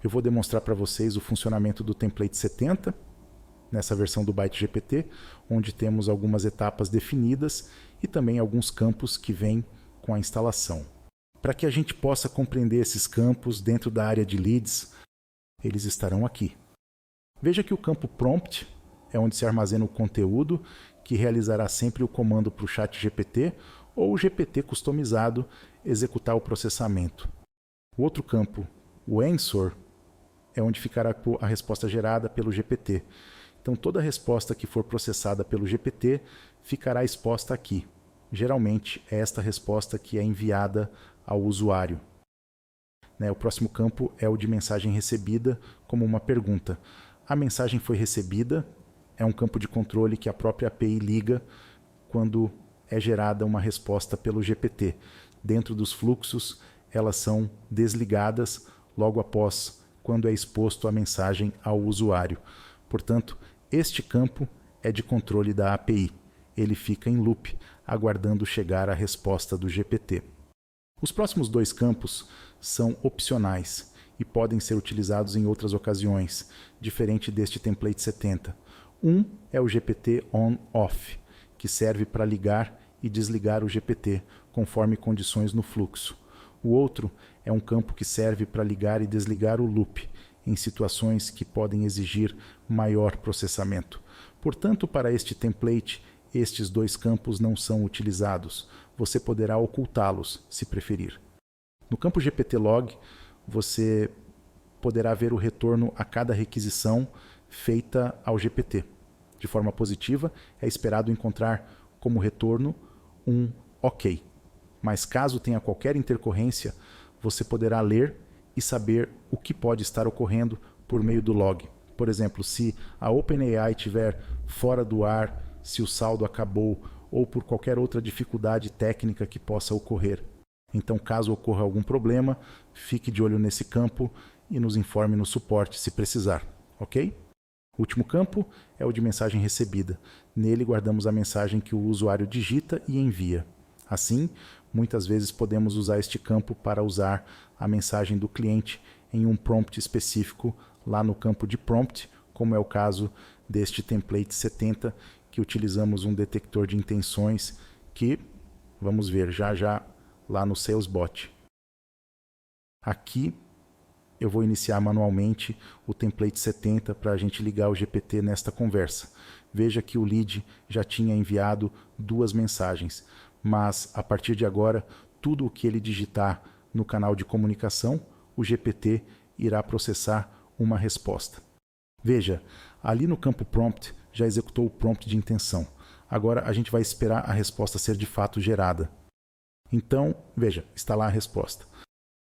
Eu vou demonstrar para vocês o funcionamento do template 70, nessa versão do Byte GPT, onde temos algumas etapas definidas e também alguns campos que vêm com a instalação. Para que a gente possa compreender esses campos dentro da área de leads, eles estarão aqui. Veja que o campo prompt é onde se armazena o conteúdo, que realizará sempre o comando para o chat GPT ou o GPT customizado executar o processamento. O outro campo, o answer, é onde ficará a resposta gerada pelo GPT. Então toda resposta que for processada pelo GPT ficará exposta aqui. Geralmente é esta resposta que é enviada ao usuário. O próximo campo é o de mensagem recebida, como uma pergunta. A mensagem foi recebida, é um campo de controle que a própria API liga quando é gerada uma resposta pelo GPT. Dentro dos fluxos, elas são desligadas logo após quando é exposto a mensagem ao usuário. Portanto, este campo é de controle da API. Ele fica em loop, aguardando chegar a resposta do GPT. Os próximos dois campos são opcionais e podem ser utilizados em outras ocasiões, diferente deste template 70. Um é o GPT on-off, que serve para ligar e desligar o GPT, conforme condições no fluxo. O outro é um campo que serve para ligar e desligar o loop, em situações que podem exigir maior processamento. Portanto, para este template, estes dois campos não são utilizados. Você poderá ocultá-los, se preferir. No campo GPT-log, você poderá ver o retorno a cada requisição feita ao GPT. De forma positiva, é esperado encontrar como retorno um OK. Mas caso tenha qualquer intercorrência, você poderá ler e saber o que pode estar ocorrendo por meio do log. Por exemplo, se a OpenAI estiver fora do ar, se o saldo acabou ou por qualquer outra dificuldade técnica que possa ocorrer. Então, caso ocorra algum problema, fique de olho nesse campo e nos informe no suporte se precisar, ok? O último campo é o de mensagem recebida. Nele guardamos a mensagem que o usuário digita e envia. Assim, muitas vezes podemos usar este campo para usar a mensagem do cliente em um prompt específico lá no campo de prompt, como é o caso deste template 70, que utilizamos um detector de intenções que vamos ver já já lá no SalesBot. Aqui eu vou iniciar manualmente o template 70 para a gente ligar o GPT nesta conversa. Veja que o lead já tinha enviado 2 mensagens, mas a partir de agora, tudo o que ele digitar no canal de comunicação, o GPT irá processar uma resposta. Veja, ali no campo prompt já executou o prompt de intenção. Agora a gente vai esperar a resposta ser de fato gerada. Então, veja, está lá a resposta.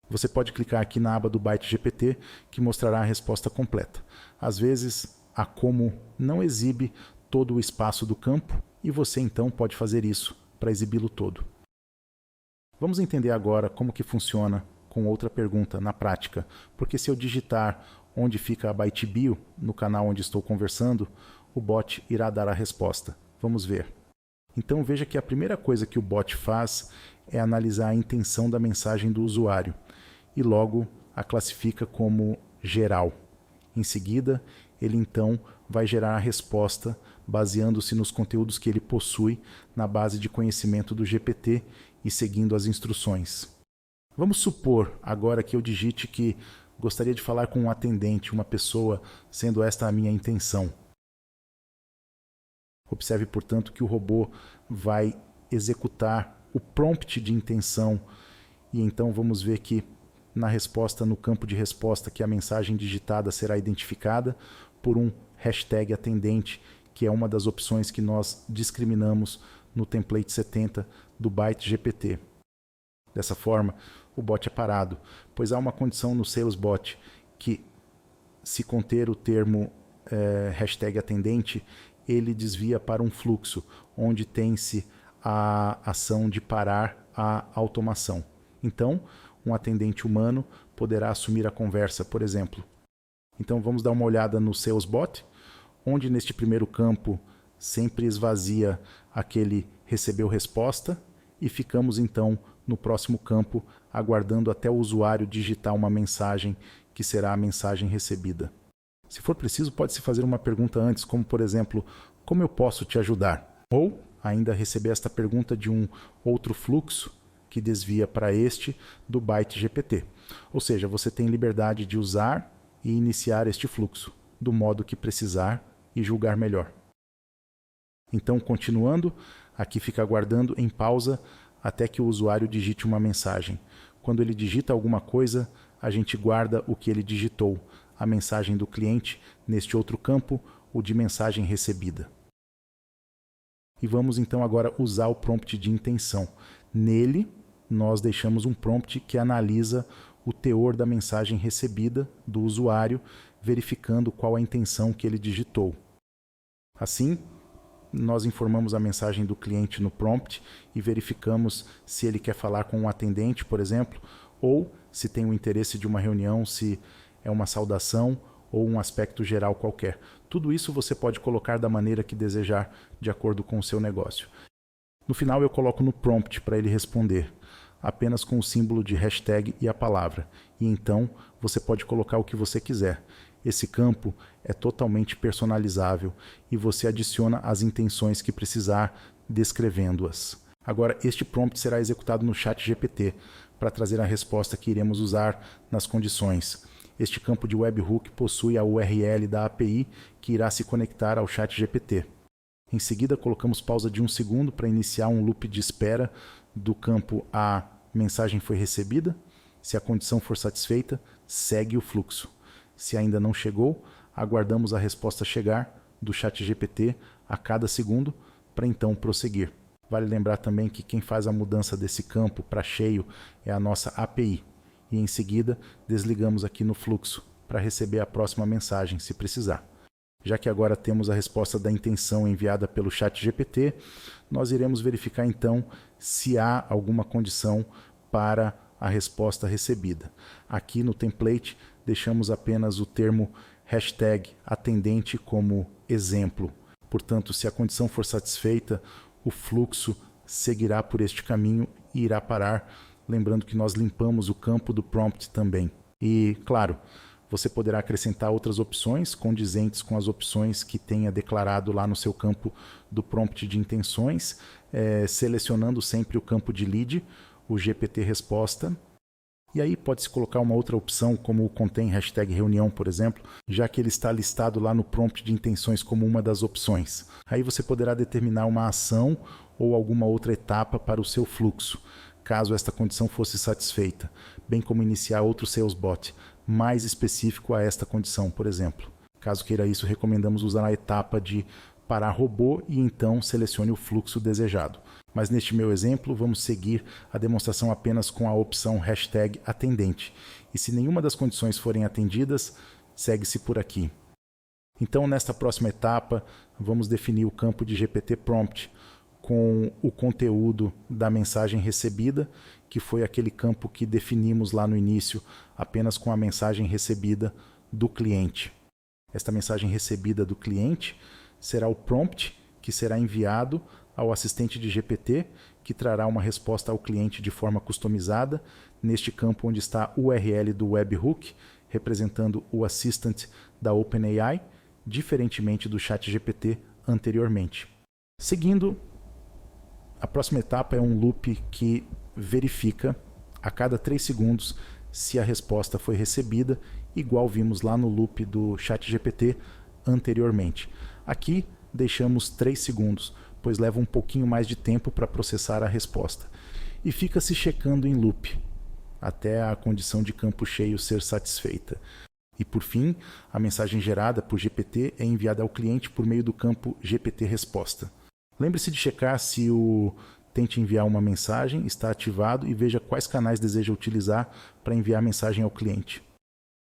Você pode clicar aqui na aba do Byte GPT, que mostrará a resposta completa. Às vezes, a Como não exibe todo o espaço do campo e você então pode fazer isso para exibi-lo todo. Vamos entender agora como que funciona com outra pergunta na prática, porque se eu digitar onde fica a ByteBio, no canal onde estou conversando, o bot irá dar a resposta. Vamos ver. Então veja que a primeira coisa que o bot faz é analisar a intenção da mensagem do usuário e logo a classifica como geral. Em seguida, ele então vai gerar a resposta baseando-se nos conteúdos que ele possui na base de conhecimento do GPT e seguindo as instruções. Vamos supor agora que eu digite que gostaria de falar com um atendente, uma pessoa, sendo esta a minha intenção. Observe, portanto, que o robô vai executar o prompt de intenção e então vamos ver que na resposta, no campo de resposta, que a mensagem digitada será identificada por um hashtag atendente, que é uma das opções que nós discriminamos no template 70 do Byte GPT. Dessa forma, o bot é parado, pois há uma condição no SalesBot que, se conter o termo hashtag atendente, ele desvia para um fluxo, onde tem-se a ação de parar a automação. Então, um atendente humano poderá assumir a conversa, por exemplo. Então vamos dar uma olhada no SalesBot, onde neste primeiro campo sempre esvazia aquele recebeu resposta e ficamos então no próximo campo aguardando até o usuário digitar uma mensagem que será a mensagem recebida. Se for preciso, pode-se fazer uma pergunta antes, como por exemplo, como eu posso te ajudar? Ou ainda receber esta pergunta de um outro fluxo que desvia para este do byte GPT. Ou seja, você tem liberdade de usar e iniciar este fluxo, do modo que precisar e julgar melhor. Então, continuando, aqui fica aguardando em pausa até que o usuário digite uma mensagem. Quando ele digita alguma coisa, a gente guarda o que ele digitou, a mensagem do cliente, neste outro campo, o de mensagem recebida. E vamos então agora usar o prompt de intenção. Nele, nós deixamos um prompt que analisa o teor da mensagem recebida do usuário, verificando qual a intenção que ele digitou. Assim, nós informamos a mensagem do cliente no prompt e verificamos se ele quer falar com um atendente, por exemplo, ou se tem o interesse de uma reunião, se é uma saudação ou um aspecto geral qualquer. Tudo isso você pode colocar da maneira que desejar, de acordo com o seu negócio. No final eu coloco no prompt para ele responder, apenas com o símbolo de hashtag e a palavra. E então você pode colocar o que você quiser. Esse campo é totalmente personalizável e você adiciona as intenções que precisar, descrevendo-as. Agora, este prompt será executado no ChatGPT para trazer a resposta que iremos usar nas condições. Este campo de webhook possui a URL da API que irá se conectar ao ChatGPT. Em seguida, colocamos pausa de 1 segundo para iniciar um loop de espera do campo a mensagem foi recebida. Se a condição for satisfeita, segue o fluxo. Se ainda não chegou, aguardamos a resposta chegar do ChatGPT a cada segundo para então prosseguir. Vale lembrar também que quem faz a mudança desse campo para cheio é a nossa API. E em seguida, desligamos aqui no fluxo para receber a próxima mensagem, se precisar. Já que agora temos a resposta da intenção enviada pelo ChatGPT, nós iremos verificar então se há alguma condição para a resposta recebida. Aqui no template deixamos apenas o termo hashtag atendente como exemplo. Portanto, se a condição for satisfeita, o fluxo seguirá por este caminho e irá parar, lembrando que nós limpamos o campo do prompt também. E, claro, você poderá acrescentar outras opções condizentes com as opções que tenha declarado lá no seu campo do prompt de intenções, selecionando sempre o campo de lead, o GPT resposta. E aí pode-se colocar uma outra opção, como o contém hashtag reunião, por exemplo, já que ele está listado lá no prompt de intenções como uma das opções. Aí você poderá determinar uma ação ou alguma outra etapa para o seu fluxo, caso esta condição fosse satisfeita, bem como iniciar outro sales bot, mais específico a esta condição, por exemplo. Caso queira isso, recomendamos usar a etapa de parar robô e então selecione o fluxo desejado. Mas neste meu exemplo, vamos seguir a demonstração apenas com a opção hashtag atendente. E se nenhuma das condições forem atendidas, segue-se por aqui. Então, nesta próxima etapa, vamos definir o campo de GPT Prompt com o conteúdo da mensagem recebida, que foi aquele campo que definimos lá no início, apenas com a mensagem recebida do cliente. Esta mensagem recebida do cliente será o prompt que será enviado ao assistente de GPT, que trará uma resposta ao cliente de forma customizada, neste campo onde está o URL do webhook, representando o assistant da OpenAI, diferentemente do ChatGPT anteriormente. Seguindo, a próxima etapa é um loop que verifica a cada 3 segundos se a resposta foi recebida, igual vimos lá no loop do ChatGPT anteriormente. Aqui deixamos 3 segundos, pois leva um pouquinho mais de tempo para processar a resposta. E fica se checando em loop, até a condição de campo cheio ser satisfeita. E por fim, a mensagem gerada por GPT é enviada ao cliente por meio do campo GPT resposta. Lembre-se de checar se o Tente enviar uma mensagem está ativado e veja quais canais deseja utilizar para enviar a mensagem ao cliente.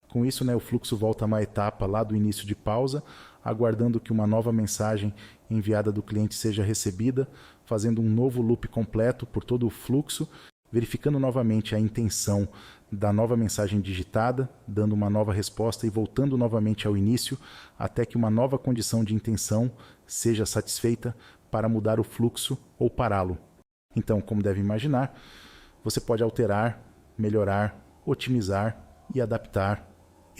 Com isso, o fluxo volta a uma etapa lá do início de pausa, aguardando que uma nova mensagem enviada do cliente seja recebida, fazendo um novo loop completo por todo o fluxo, verificando novamente a intenção da nova mensagem digitada, dando uma nova resposta e voltando novamente ao início, até que uma nova condição de intenção seja satisfeita para mudar o fluxo ou pará-lo. Então, como deve imaginar, você pode alterar, melhorar, otimizar e adaptar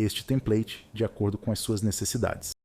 este template de acordo com as suas necessidades.